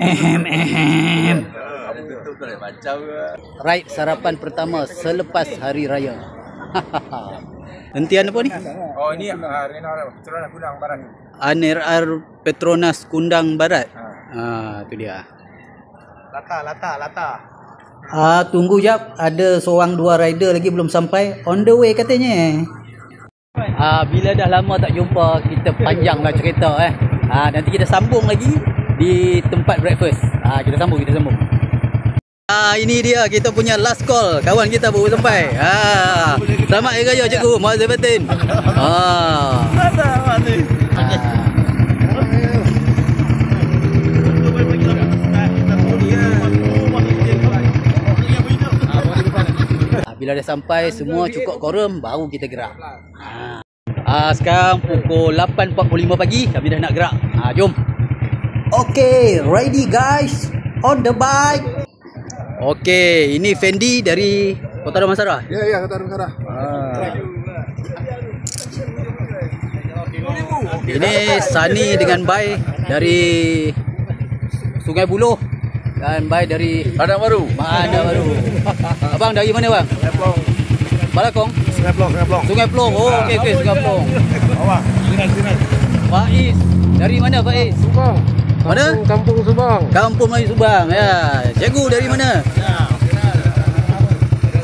Ehem. Ride sarapan pertama selepas hari raya. Hentian apa ni? Oh, ini Petronas Kundang Barat. NRR Petronas Kundang Barat. Tu dia. Lata. Tunggu jap, ada seorang dua rider lagi belum sampai. On the way katanya. Bila dah lama tak jumpa, kita panjanglah cerita nanti kita sambung lagi di tempat breakfast. Kita sambung. Ini dia kita punya last call. Kawan kita baru sampai. Selamat Hari Raya Cikgu Muazzez Fatin. Bila dah sampai semua cukup korum, baru kita gerak. Sekarang pukul 8.45 pagi, kami dah nak gerak. Jom. Okay, ready guys. On the bike. Okay, ini Fendi dari Kota Damansara. Ya, Kota Damansara. Ini Sani dengan Bai dari Sungai Buloh dan Bai dari Padang Baru. Abang dari mana bang? Balakong. Sungai Plong. Oh, okey Sungai Plong. Bawah. Sinan. Faiz. Dari mana Faiz? Subang. Mana? Kampung Subang. Kampung Melayu Subang. Ya. Cikgu dari mana?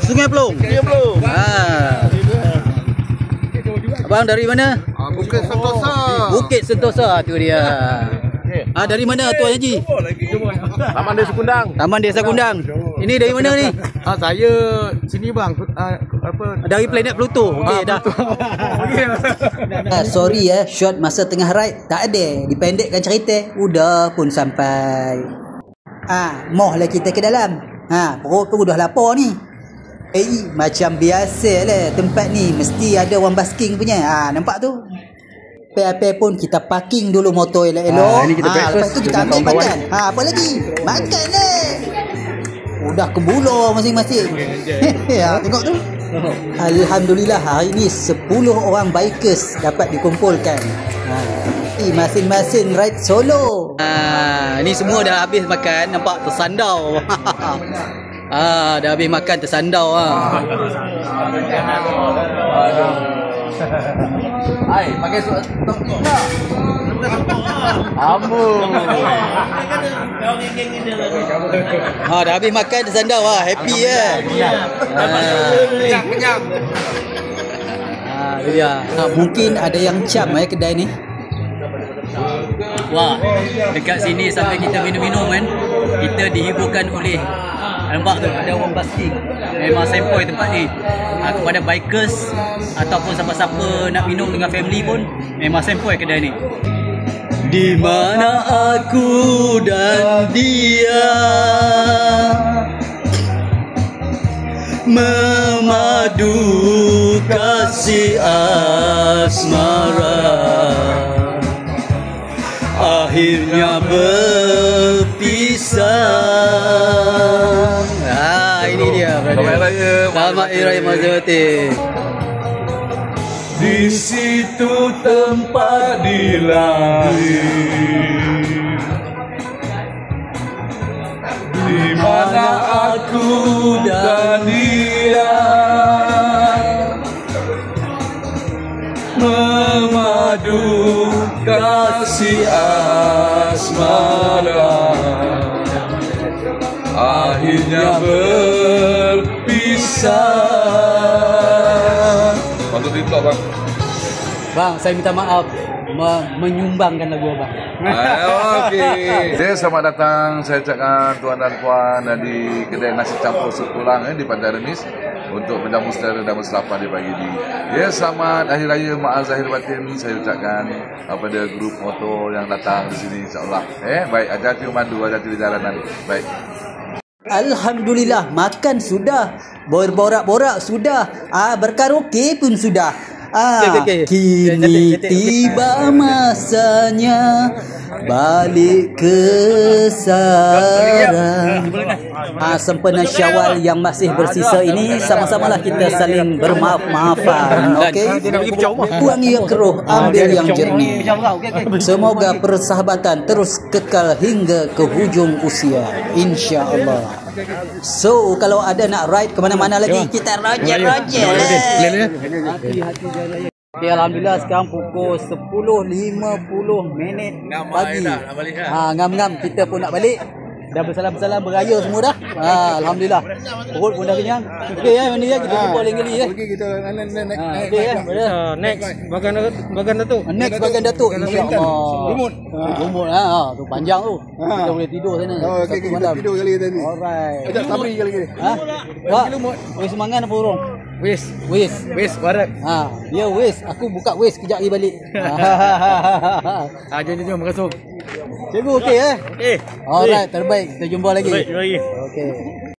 Sungai Plong. Abang dari mana? Bukit Sentosa. Bukit Sentosa tu dia. Dari mana Tuan Haji? Taman Desa Kundang. Taman Desa Kundang. Ini dari mana ni? Saya sini bang. Dari planet Pluto. Okey dah. Sorry shot masa tengah ride tak ada. Dipendekkan cerita. Udah pun sampai. Moh lah kita ke dalam. Perut pun dah lapar ni. Macam biasa lah tempat ni mesti ada orang basking punya. Nampak tu? Apa pun kita parking dulu motor elok-elok. Lepas tu kita ambil makan. Apa lagi? Makan lah. Udah kebulur masing-masing. Tengok tu. Alhamdulillah hari ni 10 orang bikers dapat dikumpulkan. Masing-masing ride solo. Ni semua dah habis makan. Nampak tersandau. Dah habis makan tersandau. Pakai topik tak? Ambung. Dah habis makan tersandau happy Kenyang. Itu dia. Mungkin ada yang cam kedai ni. Wah, dekat sini sampai kita minum-minum kan, kita dihiburkan oleh, nampak tu ada orang basking. Memang sempoi tempat ni. Kepada bikers ataupun siapa-siapa nak minum dengan family pun memang sempoi kedai ni. Di mana aku dan dia memadu kasih asmara, akhirnya berpisah. Ini dia. Selamat Hari Raya Muazzez Fatin. Di situ tempat dilahir, di mana aku dan dia memadu kasih asmara, akhirnya berpisah. Patut TikTok bang. Bang, saya minta maaf menyumbangkan lagu abang. Okey. Selamat datang. Saya ucapkan tuan dan puan di kedai nasi campur sup tulang di Pantai Remis untuk menjamu saudara dan berselapar di pagi ini. Selamat Hari Raya Muazzez Fatin saya ucapkan kepada grup motor yang datang di sini insya-Allah. Baik, hati-hati memandu, hati-hati di jalanan. Baik. Alhamdulillah, makan sudah, berborak-borak sudah, berkaraoke pun sudah. Kini tiba masanya balik ke sarang. sempena Syawal yang masih bersisa ini, sama-samalah kita saling bermaaf-maafan. Okey. Buang yang keruh, ambil yang jernih. Semoga persahabatan terus kekal hingga ke hujung usia, insya-Allah. So kalau ada nak ride ke mana-mana lagi, kita roger lah. Okay, alhamdulillah sekarang pukul 10.50 pagi. Ngam-ngam kita pun nak balik. Dah bersalam-salam beraya semua dah. Alhamdulillah. Perut pun dah kenyang. Okey mana ya kita jumpa lain kali Okey kita next. Okey Next bagan Datuk. Next bagan Datuk insya-Allah. Rumut tu panjang tu. Kita boleh tidur sana. Okey kita tidur kali tadi. Alright. Ajak sabri kali ni. Wah, wis mangan apa urung? Wis barat. Dia wis, aku buka wis kejap lagi balik. Jom masuk. Cikgu okey Alright, terbaik. Kita jumpa lagi. Terbaik lagi. Okey.